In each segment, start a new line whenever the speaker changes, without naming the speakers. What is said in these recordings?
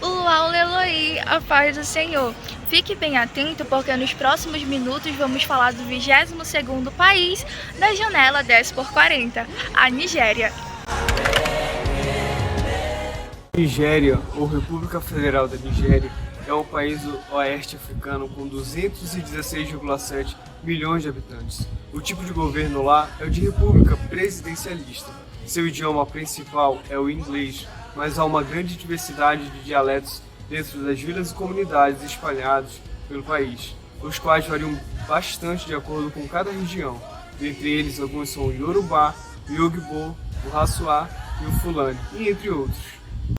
Uau, Eloí, a paz do Senhor. Fique bem atento porque nos próximos minutos vamos falar do 22º país da janela 10x40, a Nigéria.
Nigéria, ou República Federal da Nigéria, é um país do oeste africano com 216,7 milhões de habitantes. O tipo de governo lá é o de república presidencialista. Seu idioma principal é o inglês, mas há uma grande diversidade de dialetos dentro das vilas e comunidades espalhados pelo país, os quais variam bastante de acordo com cada região. Dentre eles, alguns são o Yorubá, o Yogbo, o Hassuá e o Fulani, e entre outros.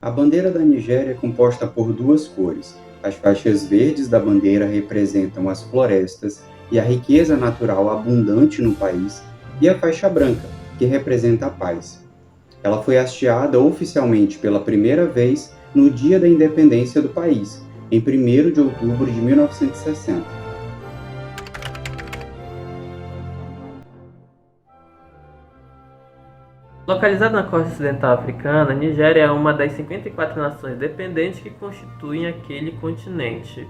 A bandeira da Nigéria é composta por duas cores. As faixas verdes da bandeira representam as florestas e a riqueza natural abundante no país, e a faixa branca, que representa a paz. Ela foi hasteada oficialmente pela primeira vez no dia da independência do país, em 1º de outubro de 1960.
Localizada na costa ocidental africana, a Nigéria é uma das 54 nações dependentes que constituem aquele continente.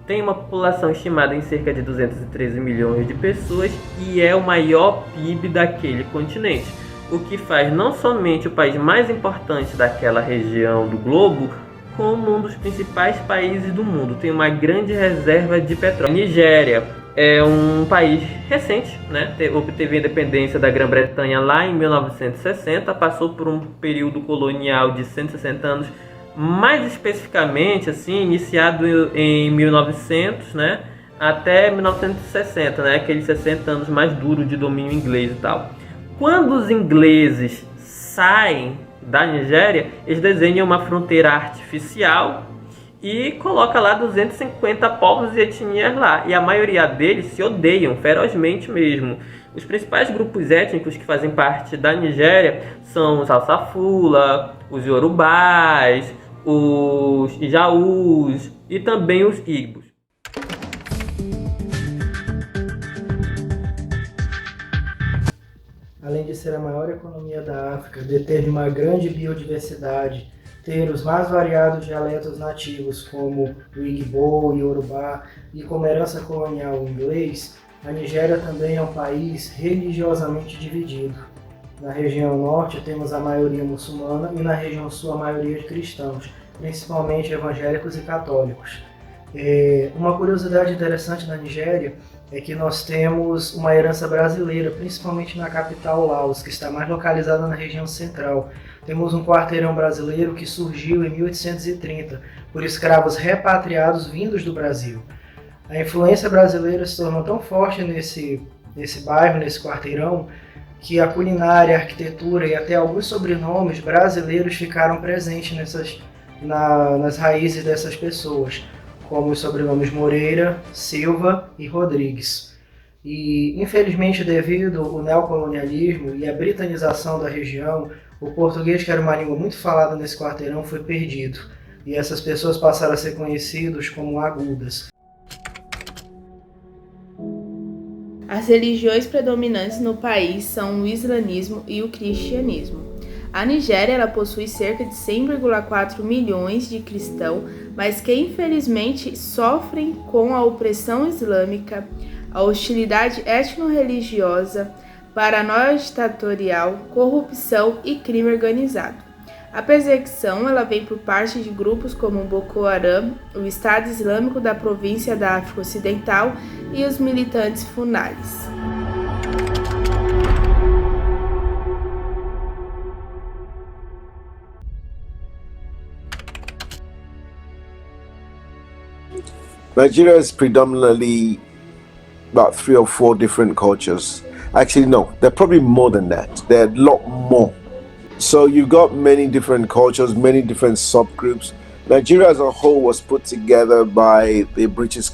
Tem uma população estimada em cerca de 213 milhões de pessoas e é o maior PIB daquele continente, o que faz não somente o país mais importante daquela região do globo, como um dos principais países do mundo. Tem uma grande reserva de petróleo. A Nigéria é um país recente, né? Obteve a independência da Grã-Bretanha lá em 1960, passou por um período colonial de 160 anos, mais especificamente, assim, iniciado em 1900, né? Até 1960, né? Aqueles 60 anos mais duros de domínio inglês e tal. Quando os ingleses saem da Nigéria, eles desenham uma fronteira artificial e coloca lá 250 povos e etnias lá, e a maioria deles se odeiam ferozmente mesmo. Os principais grupos étnicos que fazem parte da Nigéria são os Hausa-Fula, os Yorubás, os Ijaús e também os Igbos.
Além de ser a maior economia da África, deter uma grande biodiversidade, ter os mais variados dialetos nativos, como o Igbo, o Yorubá, e como herança colonial o inglês, a Nigéria também é um país religiosamente dividido. Na região norte temos a maioria muçulmana e na região sul a maioria de cristãos, principalmente evangélicos e católicos. Uma curiosidade interessante na Nigéria é que nós temos uma herança brasileira, principalmente na capital Laos, que está mais localizada na região central. Temos um quarteirão brasileiro que surgiu em 1830, por escravos repatriados vindos do Brasil. A influência brasileira se tornou tão forte nesse bairro, nesse quarteirão, que a culinária, a arquitetura e até alguns sobrenomes brasileiros ficaram presentes nas raízes dessas pessoas, como os sobrenomes Moreira, Silva e Rodrigues. E, infelizmente, devido ao neocolonialismo e à britanização da região, o português, que era uma língua muito falada nesse quarteirão, foi perdido. E essas pessoas passaram a ser conhecidos como agudas.
As religiões predominantes no país são o islamismo e o cristianismo. A Nigéria ela possui cerca de 100,4 milhões de cristãos, mas que infelizmente sofrem com a opressão islâmica, a hostilidade étnico-religiosa, paranoia ditatorial, corrupção e crime organizado. A perseguição ela vem por parte de grupos como o Boko Haram, o Estado Islâmico da província da África Ocidental e os militantes funaris.
Nigeria is predominantly about 3 or 4 different cultures. Actually, no, there are probably more than that. There are a lot more. So you've got many different cultures, many different subgroups. Nigeria as a whole was put together by the British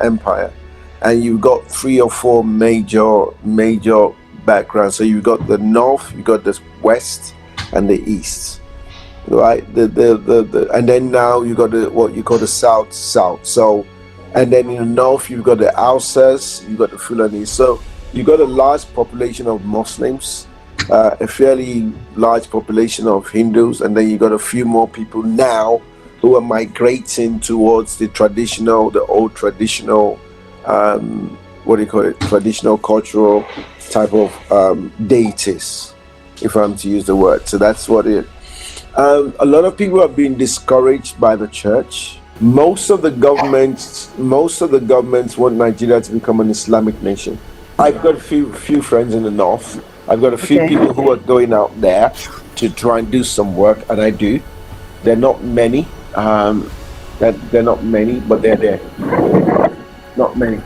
Empire, and you've got 3 or 4 major backgrounds. So you've got the north, you've got the west, and the east. Right, and then now you got what you call the south. So, and then in the north you've got the Hausas, you got the Fulani. So you got a large population of Muslims, a fairly large population of Hindus, and then you got a few more people now who are migrating towards the old traditional, traditional cultural type of deities, if I'm to use the word. So that's what it. A lot of people have been discouraged by the church. Most of the governments want Nigeria to become an Islamic nation. I've got a few friends in the north. I've got a few people who are going out there to try and do some work, and I do. They're not many. They're not many, but they're there. Not many.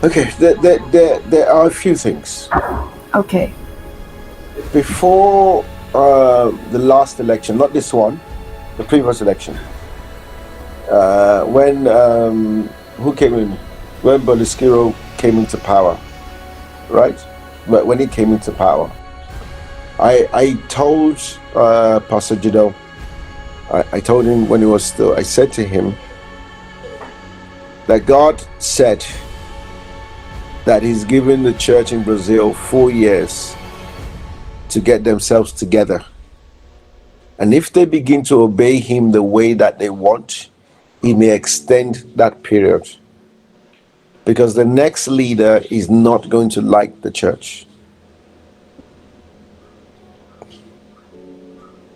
Okay, there are a few things.
Okay.
Before the last election, not this one, the previous election, when who came in? When Berlusconi came into power, right? When he came into power, I told Pastor Judo, I told him when he was still, I said to him that God said that he's given the church in Brazil 4 years to get themselves together. And if they begin to obey him the way that they want, he may extend that period. Because the next leader is not going to like the church.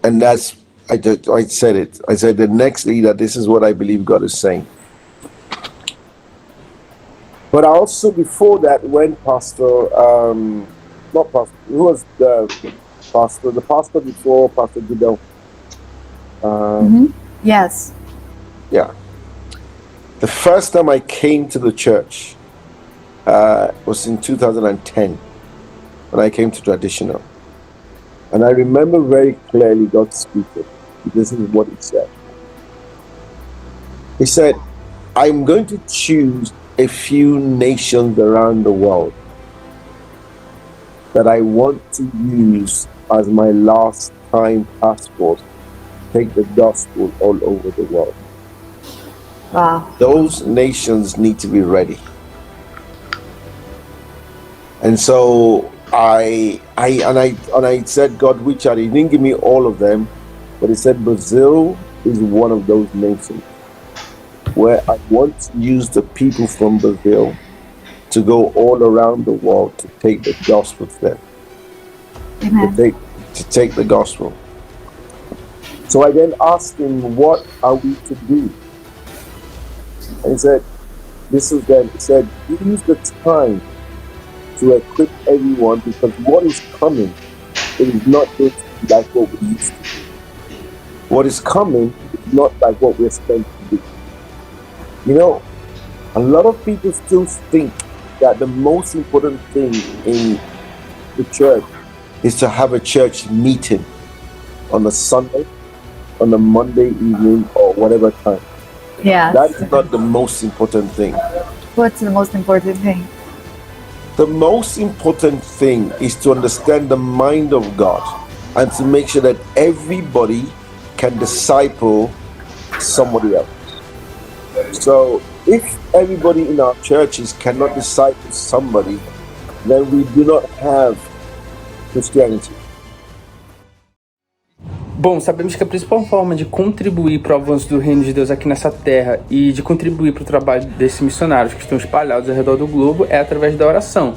And that's, I said it. I said the next leader, this is what I believe God is saying. But also before that, when who was the pastor before Pastor Gideon?
Yes.
Yeah. The first time I came to the church was in 2010 when I came to Traditional. And I remember very clearly God speaking. This is what he said. He said, I'm going to choose a few nations around the world that I want to use as my last time passport to take the gospel all over the world.
Wow.
Those nations need to be ready. And so I said, God, which are they? He didn't give me all of them, but he said Brazil is one of those nations where I want to use the people from Brazil to go all around the world to take the gospel to them.
Amen.
To take the gospel. So I then asked him, what are we to do? And he said, this is then, he said, use the time to equip everyone, because what is coming, it is not going to be like what we used to do. What is coming is not like what we're supposed to do. You know, a lot of people still think that the most important thing in the church is to have a church meeting on a Sunday, on a Monday evening, or whatever time.
Yeah.
That is not the most important thing.
What's the most important thing?
The most important thing is to understand the mind of God and to make sure that everybody can disciple somebody else. So if everybody in our churches cannot disciple somebody, then we do not have Christianity.
Bom, sabemos que a principal forma de contribuir para o avanço do reino de Deus aqui nessa terra e de contribuir para o trabalho desses missionários que estão espalhados ao redor do globo é através da oração.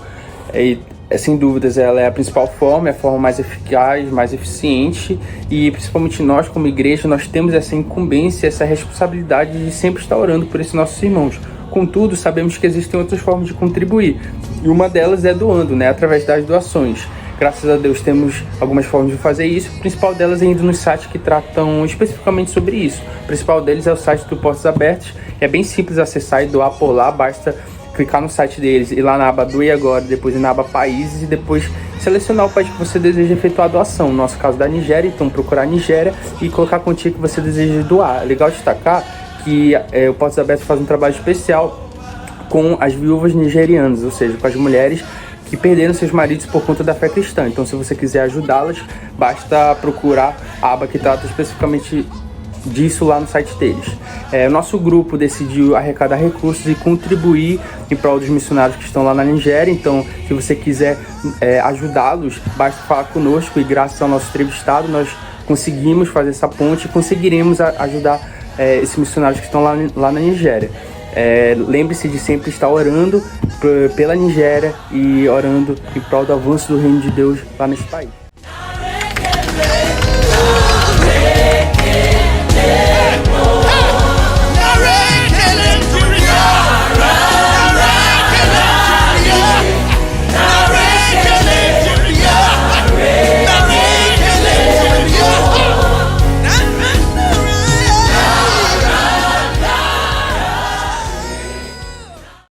E, sem dúvidas, ela é a principal forma, é a forma mais eficaz, mais eficiente, e principalmente nós, como igreja, nós temos essa incumbência, essa responsabilidade de sempre estar orando por esses nossos irmãos. Contudo, sabemos que existem outras formas de contribuir, e uma delas é doando, através das doações. Graças a Deus temos algumas formas de fazer isso, o principal delas é indo nos sites que tratam especificamente sobre isso. O principal deles é o site do Portas Abertas, é bem simples acessar e doar por lá, basta clicar no site deles, ir lá na aba Doe Agora, depois ir na aba Países e depois selecionar o país que você deseja efetuar a doação. No nosso caso da Nigéria, então procurar a Nigéria e colocar a quantia que você deseja doar. É legal destacar que o Portas Abertas faz um trabalho especial com as viúvas nigerianas, ou seja, com as mulheres que perderam seus maridos por conta da fé cristã. Então, se você quiser ajudá-las, basta procurar a aba que trata especificamente disso lá no site deles. O nosso grupo decidiu arrecadar recursos e contribuir em prol dos missionários que estão lá na Nigéria. Então, se você quiser ajudá-los, basta falar conosco, e graças ao nosso entrevistado nós conseguimos fazer essa ponte e conseguiremos ajudar esses missionários que estão lá na Nigéria. Lembre-se de sempre estar orando pela Nigéria e orando em prol do avanço do reino de Deus lá nesse país.